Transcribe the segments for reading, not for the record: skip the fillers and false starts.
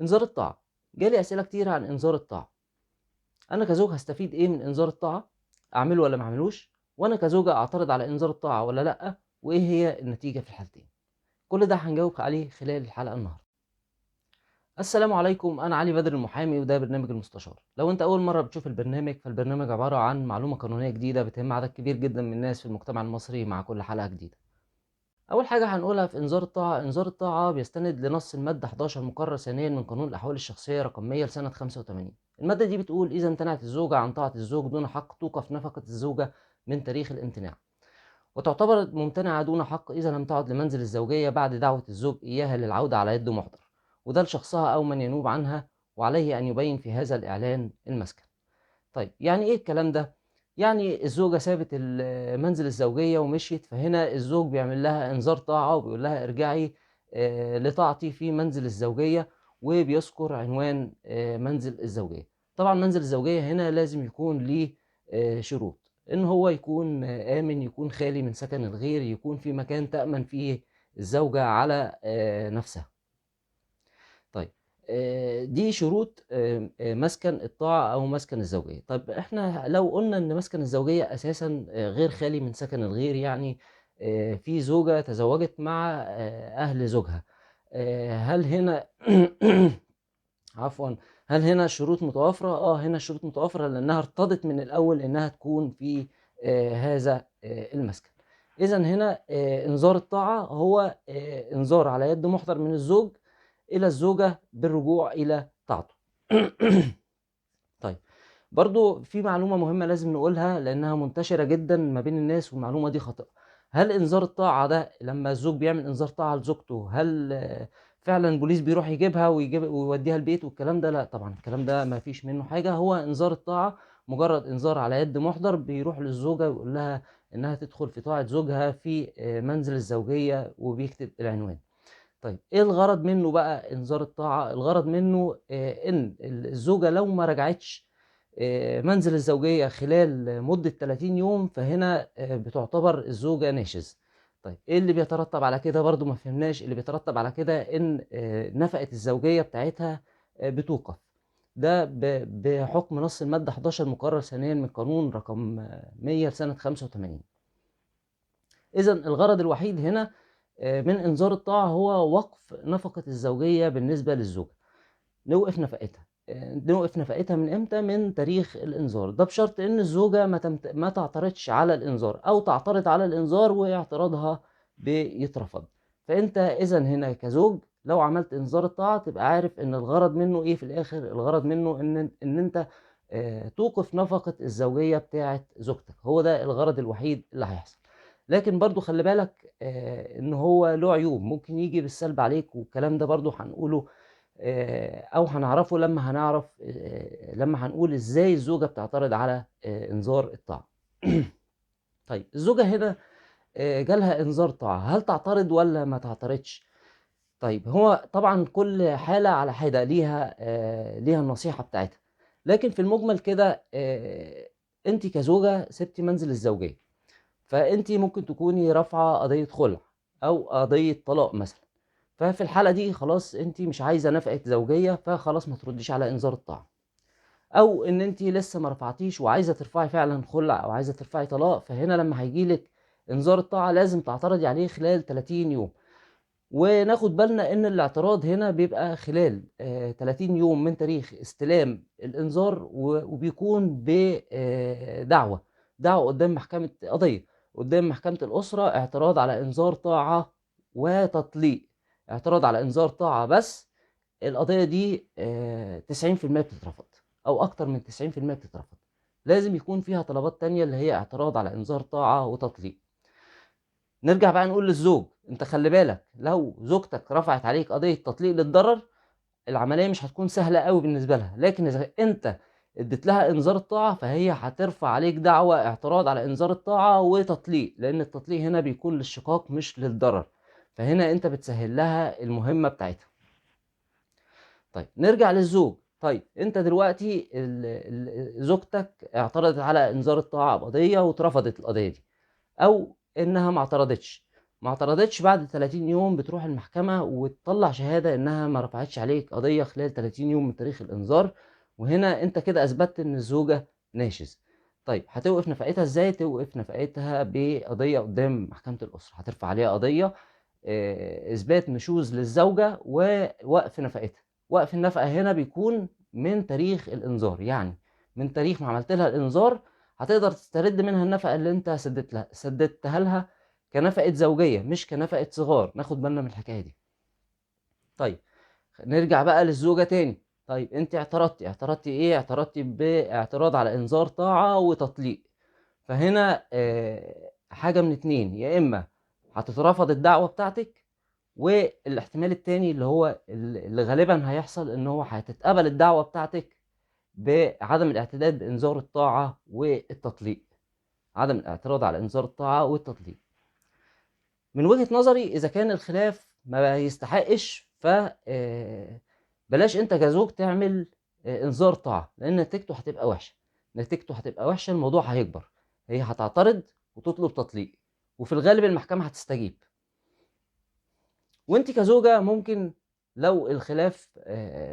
إنذار الطاعة، جالي أسئلة كتير عن إنذار الطاعة. أنا كزوج هاستفيد إيه من إنذار الطاعة؟ أعمله والّا ما أعملوش؟ وأنا كزوجة أعترض على إنذار الطاعة والّا لأ؟ وإيه هي النتيجة في الحالتين؟ كل ده هنجاوب عليه خلال الحلقة النهارده. السلام عليكم، أنا علي بدر المحامي وده برنامج المستشار. لو أنت أول مرة بتشوف البرنامج فالبرنامج عبارة عن معلومة قانونية جديدة بتهم عدد كبير جدًا من الناس في المجتمع المصري مع كل حلقة جديدة. أول حاجة هنقولها في إنذار الطاعة، إنذار الطاعة بيستند لنص المادة 11 مقرر ثانيًا من قانون الأحوال الشخصية رقم 100 لسنة 85. المادة دي بتقول: إذا امتنعت الزوجة عن طاعة الزوج دون حق توقف نفقة الزوجة من تاريخ الامتناع، وتعتبر ممتنعة دون حق إذا لم تعد لمنزل الزوجية بعد دعوة الزوج إياها للعودة على يد محضر، وده لشخصها أو من ينوب عنها، وعليه أن يبين في هذا الإعلان المسكن. طيب يعني إيه الكلام ده؟ يعني الزوجة سابت منزل الزوجية ومشيت، فهنا الزوج بيعمل لها إنذار طاعة وبيقول لها ارجعي لطاعتي في منزل الزوجية، وبيذكر عنوان منزل الزوجية. طبعًا منزل الزوجية هنا لازم يكون ليه شروط، إن هو يكون آمن، يكون خالي من سكن الغير، يكون في مكان تأمن فيه الزوجة على نفسها. طيب دي شروط مسكن الطاعة أو مسكن الزوجية. طب إحنا لو قُلنا إن مسكن الزوجية أساسًا غير خالي من سكن الغير، يعني في زوجة تزوجت مع أهل زوجها، هل هنا عفوًا، هل هنا الشروط متوافرة؟ هنا الشروط متوافرة لأنها ارتضت من الأول إنها تكون في هذا المسكن. إذًا هنا إنذار الطاعة هو إنذار على يد مُحضر من الزوج إلى الزوجة بالرجوع إلى طاعته. طيب، برضه في معلومة مهمة لازم نقولها لأنها منتشرة جدًا ما بين الناس والمعلومة دي خاطئة. هل إنذار الطاعة ده لمّا الزوج بيعمل إنذار طاعة لزوجته، هل فعلًا البوليس بيروح يجيبها ويوديها البيت والكلام ده؟ لأ طبعًا، الكلام ده ما فيش منه حاجة. هو إنذار الطاعة مجرد إنذار على يد مُحضر بيروح للزوجة ويقول لها إنها تدخل في طاعة زوجها في منزل الزوجية وبيكتب العنوان. طيب إيه الغرض منّه بقى إنذار الطاعة؟ الغرض منّه إن الزوجة لو ما رجعتش منزل الزوجية خلال مدة 30 يوم، فهنا بتُعتبر الزوجة ناشز. طيب إيه اللي بيترتّب على كده برضه ما فهمناش؟ اللي بيترتّب على كده إن نفقة الزوجية بتاعتها بتوقف. ده بحُكم نص المادة 11 مقرر ثانيًا من قانون رقم 100 لسنة 85. إذًا الغرض الوحيد هنا من إنذار الطاعة هو وقف نفقة الزوجية بالنسبة للزوجة، نوقف نفقتها. نوقف نفقتها من إمتى؟ من تاريخ الإنذار، ده بشرط إن الزوجة ما تعترضش على الإنذار أو تعترض على الإنذار واعتراضها بيترفض. فأنت إذًا هنا كزوج لو عملت إنذار الطاعة تبقى عارف إن الغرض منه إيه في الآخر. الغرض منه إن أنت توقف نفقة الزوجية بتاعة زوجتك، هو ده الغرض الوحيد اللي هيحصل. لكن برضه خلّي بالك إن هو له عيوب، ممكن ييجي بالسلب عليك، والكلام ده برضه هنقوله أو هنعرفه لمّا هنقول إزاي الزوجة بتعترض على إنذار الطاعة. طيب الزوجة هنا جالها إنذار طاعة، هل تعترض والّا ما تعترضش؟ طيب هو طبعًا كل حالة على حدة، ليها النصيحة بتاعتها. لكن في المجمل كده أنتِ كزوجة سِبتِ منزل الزوجية، فأنتِ ممكن تكوني رافعة قضية خُلع أو قضية طلاق مثلًا. ففي الحالة دي خلاص أنتِ مش عايزة نفقة زوجية، فخلاص ما ترديش على إنذار الطاعة. أو إن أنتِ لسه ما رفعتيش وعايزة ترفعي فعلًا خُلع أو عايزة ترفعي طلاق، فهنا لمّا هييجي لِك إنذار الطاعة لازم تعترضي عليه خلال 30 يوم. وناخد بالنا إن الاعتراض هنا بيبقى خلال 30 يوم من تاريخ استلام الإنذار، وبيكون دعوة قدّام محكمة قضية قدّام محكمة الأسرة، اعتراض على إنذار طاعة وتطليق. اعتراض على إنذار طاعة بس، القضية دي 90% بتترفض أو أكتر من 90% بتترفض. لازم يكون فيها طلبات تانية اللي هي اعتراض على إنذار طاعة وتطليق. نرجع بقى نقول للزوج، أنت خلّي بالك لو زوجتك رفعت عليك قضية تطليق للضرر، العملية مش هتكون سهلة أوي بالنسبة لها. لكن إذا أنت ادّيت لها إنذار الطاعة، فهي هترفع عليك دعوى اعتراض على إنذار الطاعة وتطليق، لإن التطليق هنا بيكون للشقاق مش للضرر. فهنا أنت بتسهّل لها المهمة بتاعتها. طيب نرجع للزوج. طيب أنت دلوقتي زوجتك اعترضت على إنذار الطاعة بقضية واترفضت القضية دي، أو إنها ما اعترضتش، ما اعترضتش بعد 30 يوم بتروح المحكمة وتطلع شهادة انها ما رفعتش عليك قضية خلال 30 يوم من تاريخ الانذار، وهنا انت كده اثبتت ان الزوجة ناشز. طيب هتوقف نفقتها ازاي؟ توقف نفقتها بقضية قدام محكمة الأسرة، هترفع عليها قضية اثبات نشوز للزوجة ووقف نفقتها. وقف النفقة هنا بيكون من تاريخ الانذار، يعني من تاريخ ما عملت لها الانذار هتقدر تسترد منها النفقة اللي انت سددتها لها كنفقة زوجية مش كنفقة صغار. ناخد بالنا من الحكاية دي. طيب نرجع بقى للزوجة تاني. طيب انت اعترضتي ايه؟ اعترضتي باعتراض على انذار طاعة وتطليق. فهنا حاجة من اتنين، يا اما هتترفض الدعوة بتاعتك، والاحتمال التاني اللي هو اللي غالبا هيحصل ان هو هتتقبل الدعوة بتاعتك بعدم الاعتداد بانذار الطاعة والتطليق. عدم الاعتراض على انذار الطاعة والتطليق. من وجهة نظري اذا كان الخلاف ما يستحقش ف بلاش انت كزوج تعمل انذار طاعة، لان نتيجته هتبقى وحشة. نتيجته هتبقى وحشة، الموضوع هيكبر، هي هتعترض وتطلب تطليق، وفي الغالب المحكمة هتستجيب. وانت كزوجة ممكن لو الخلاف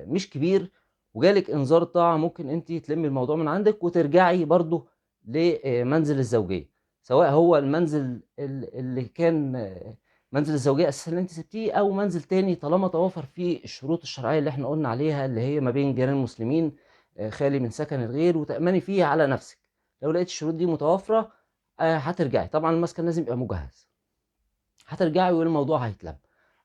مش كبير وجالك انذار طاعة، ممكن انت تلمي الموضوع من عندك وترجعي برضو لمنزل الزوجية، سواء هو المنزل اللي كان منزل الزوجية اساسا اللي انت سبتيه، او منزل تاني طالما توافر فيه الشروط الشرعية اللي احنا قلنا عليها، اللي هي ما بين جيران مسلمين، خالي من سكن الغير، وتأمني فيه على نفسك. لو لقيت الشروط دي متوافرة هترجعي. طبعا المسكن لازم يبقى مجهز. هترجعي والموضوع هيتلم.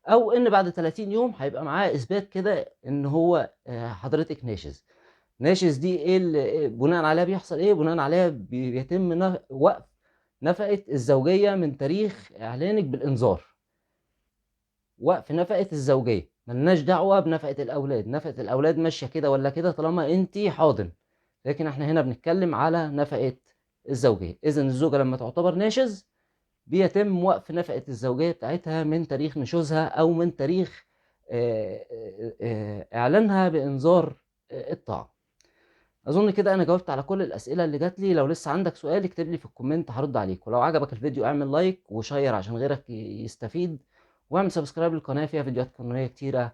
او ان بعد 30 يوم هيبقى معاه اثبات كده ان هو حضرتك ناشز. ناشز دي ايه اللي بناء عليها بيحصل ايه؟ بناء عليها بيتم وقف نفقة الزوجية من تاريخ اعلانك بالانذار. وقف نفقة الزوجية، ملناش دعوة بنفقة الاولاد. نفقة الاولاد ماشية كده ولا كده طالما انت حاضن، لكن احنا هنا بنتكلم على نفقة الزوجية. اذا الزوجة لما تعتبر ناشز بيتم وقف نفقة الزوجية بتاعتها من تاريخ نشوزها أو من تاريخ إعلانها بإنذار الطاعة. أظن كده أنا جاوبت على كل الأسئلة اللي جات لي. لو لسه عندك سؤال اكتب لي في الكومنت هرد عليك. ولو عجبك الفيديو اعمل لايك وشير عشان غيرك يستفيد، واعمل سبسكرايب للقناة، فيها فيديوهات قانونية كتيرة